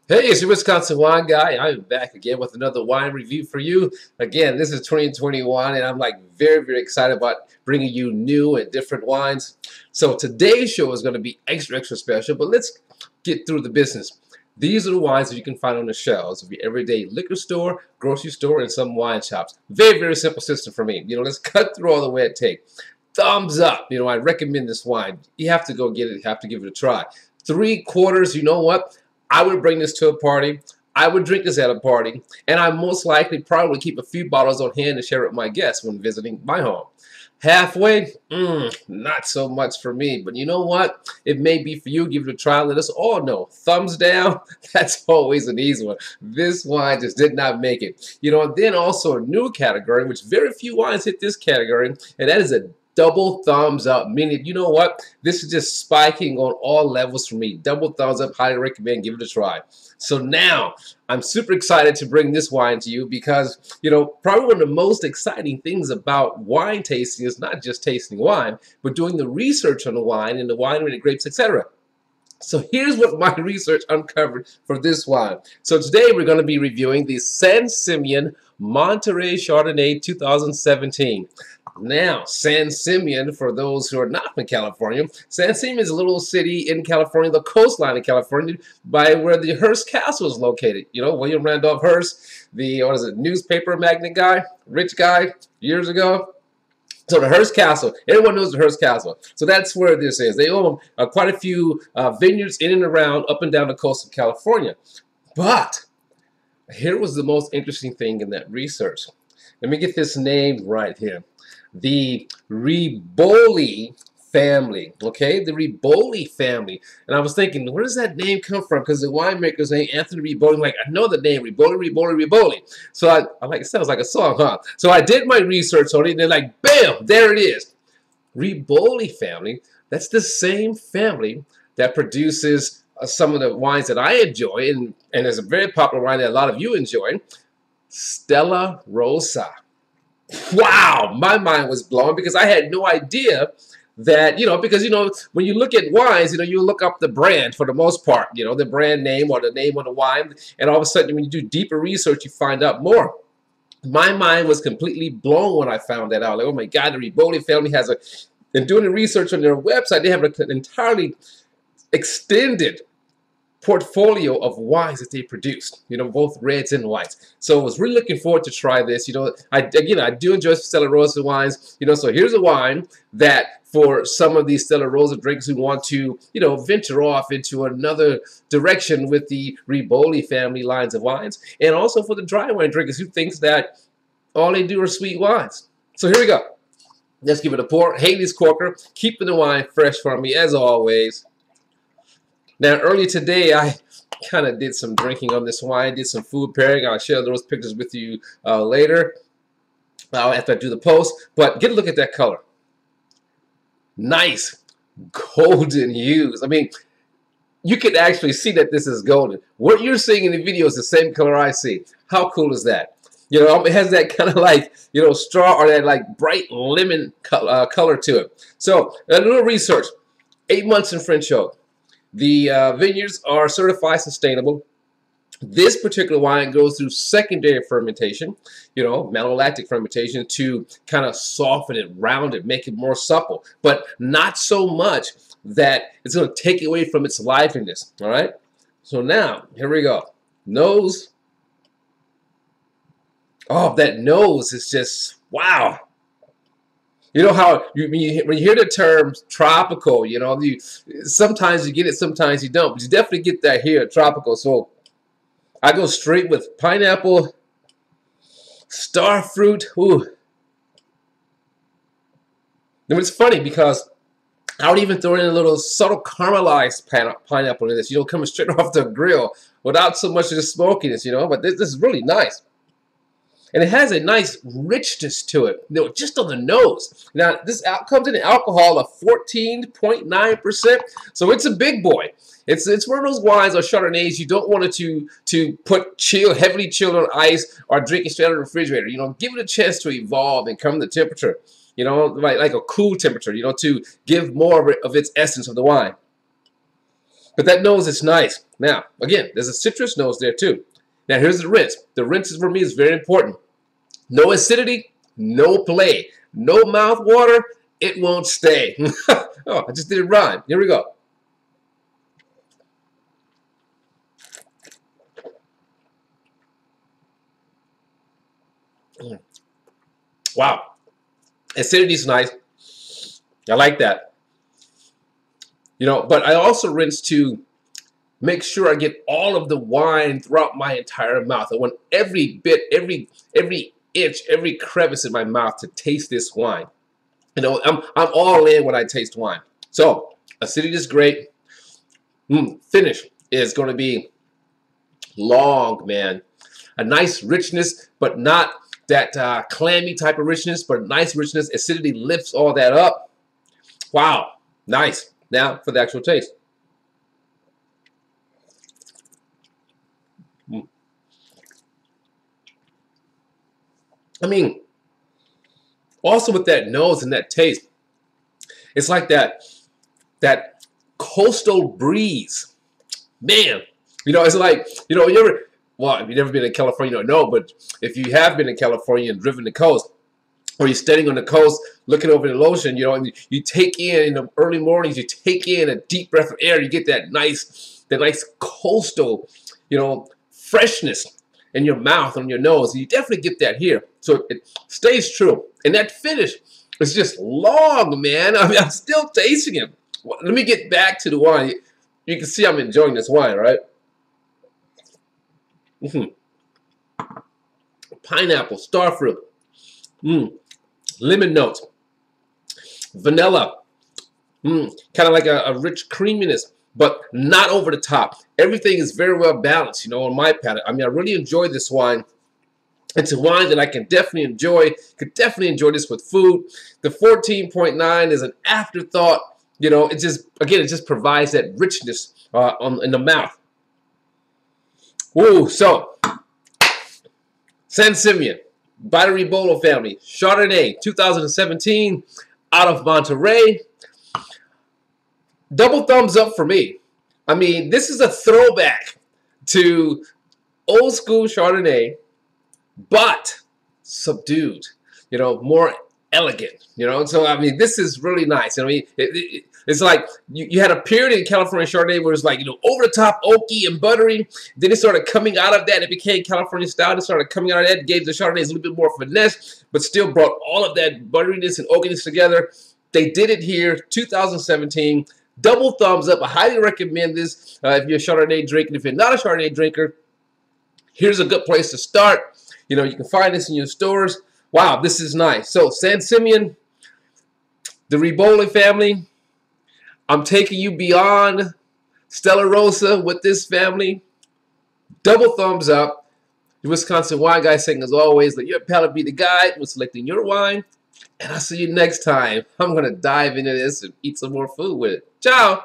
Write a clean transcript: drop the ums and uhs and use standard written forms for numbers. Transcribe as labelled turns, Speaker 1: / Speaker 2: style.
Speaker 1: Hey, it's your Wisconsin wine guy. I'm back again with another wine review for you. Again, this is 2021, and I'm like very excited about bringing you new and different wines. So today's show is going to be extra special, but let's get through the business. These are the wines that you can find on the shelves of your everyday liquor store, grocery store, and some wine shops. Very simple system for me. Let's cut through all the red tape. Thumbs up. I recommend this wine. You have to go get it. You have to give it a try. 3/4, you know what? I would bring this to a party. I would drink this at a party, and I most likely probably keep a few bottles on hand to share with my guests when visiting my home. Halfway, not so much for me, but you know what? It may be for you. Give it a try. Let us all know. Thumbs down, that's always an easy one. This wine just did not make it. And then also a new category, which very few wines hit this category, and that is a double thumbs up, meaning, you know what? This is just spiking on all levels for me. Double thumbs up, highly recommend, give it a try. So now, I'm super excited to bring this wine to you because, probably one of the most exciting things about wine tasting is not just tasting wine, but doing the research on the wine and the winery and the grapes, etc. So here's what my research uncovered for this wine. So today we're going to be reviewing the San Simeon Monterey Chardonnay 2017. Now, San Simeon, for those who are not from California, San Simeon is a little city in California, the coastline of California, by where the Hearst Castle is located. William Randolph Hearst, the, newspaper magnate guy, rich guy, years ago. So the Hearst Castle, everyone knows the Hearst Castle. So that's where this is. They own quite a few vineyards in and around, up and down the coast of California. But here was the most interesting thing in that research. Let me get this name right here. The Riboli family, okay? The Riboli family. And I was thinking, where does that name come from? Because the winemaker's name, Anthony Riboli. I'm like, I know the name, Riboli. So I'm like, it sounds like a song, huh? So I did my research on it, and they're like, bam, there it is. Riboli family, that's the same family that produces some of the wines that I enjoy, and it's a very popular wine that a lot of you enjoy, Stella Rosa. Wow, my mind was blown because I had no idea that, because, when you look at wines, you look up the brand for the most part, the brand name or the name of the wine, and all of a sudden when you do deeper research, you find out more. My mind was completely blown when I found that out. Like, oh my God, the Riboli family has and doing the research on their website, they have an entirely extended portfolio of wines that they produced, both reds and whites. So I was really looking forward to try this. I do enjoy Stella Rosa wines, so here's a wine that for some of these Stella Rosa drinkers who want to, venture off into another direction with the Riboli family lines of wines, and also for the dry wine drinkers who thinks that all they do are sweet wines. So here we go. Let's give it a pour. Haley's Corker, keeping the wine fresh for me as always. Now, earlier today, I kind of did some drinking on this wine, did some food pairing. I'll share those pictures with you later after I do the post. But get a look at that color. Nice golden hues. I mean, you can actually see that this is golden. What you're seeing in the video is the same color I see. How cool is that? It has that kind of like, straw or that like bright lemon color to it. So, a little research. 8 months in French oak. The vineyards are certified sustainable. This particular wine goes through secondary fermentation, malolactic fermentation, to kind of soften it, round it, make it more supple, but not so much that it's going to take away from its liveliness. All right. So now, here we go. Nose. Oh, that nose is just wow. You know how when you hear the term tropical, sometimes you get it, sometimes you don't. But you definitely get that here, tropical. So I go straight with pineapple, star fruit. Ooh. And it's funny because I would even throw in a little subtle caramelized pineapple in this. Coming straight off the grill without so much of the smokiness, But this is really nice. And it has a nice richness to it, just on the nose. Now, this comes in an alcohol of 14.9%, so it's a big boy. It's one of those wines or Chardonnays you don't want it to put heavily chilled on ice or drink it straight out of the refrigerator. Give it a chance to evolve and come to temperature, like a cool temperature, to give more of its essence of the wine. But that nose is nice. Now, again, there's a citrus nose there too. Now, here's the rinse. The rinse for me is very important. No acidity, no play, no mouth water. It won't stay. Oh, I just did it rhyme. Here we go. Wow. Acidity is nice. I like that. You know, but I also rinse to make sure I get all of the wine throughout my entire mouth. I want every bit, every inch, every crevice in my mouth to taste this wine. You know, I'm all in when I taste wine. So acidity is great. Finish is going to be long, man. A nice richness, but not that clammy type of richness, but nice richness. Acidity lifts all that up. Wow, nice. Now for the actual taste. I mean, also with that nose and that taste, it's like that coastal breeze. Man, you know, it's like, you know, well, if you've never been in California, you don't know, but if you have been in California and driven the coast, or you're standing on the coast looking over the ocean, you know, and you take in the early mornings, you take in a deep breath of air, you get that nice coastal, you know, freshness in your mouth, on your nose. You definitely get that here. So it stays true. And that finish is just long, man. I mean, I'm still tasting it. Let me get back to the wine. You can see I'm enjoying this wine, right? Pineapple, starfruit, lemon notes, vanilla, kind of like a rich creaminess, but not over the top. Everything is very well balanced, you know, on my palate. I mean, I really enjoy this wine. It's a wine that I can definitely enjoy. Could definitely enjoy this with food. The 14.9 is an afterthought. You know, it just, again, it just provides that richness in the mouth. Ooh, so San Simeon by the Ribolo family, Chardonnay, 2017, out of Monterey. Double thumbs up for me. I mean, this is a throwback to old school Chardonnay, but subdued, you know, more elegant, you know. So, I mean, this is really nice. I mean, it's like you had a period in California Chardonnay where it's like, you know, over the top, oaky and buttery. Then it started coming out of that. It became California style. It started coming out of that. It gave the Chardonnays a little bit more finesse, but still brought all of that butteriness and oakiness together. They did it here, 2017. Double thumbs up. I highly recommend this if you're a Chardonnay drinker. If you're not a Chardonnay drinker, here's a good place to start. You know, you can find this in your stores. Wow, this is nice. So, San Simeon, the Ribolo family, I'm taking you beyond Stella Rosa with this family. Double thumbs up. The Wisconsin Wine Guy saying, as always, let your palate be the guide when selecting your wine. And I'll see you next time. I'm going to dive into this and eat some more food with it. Ciao.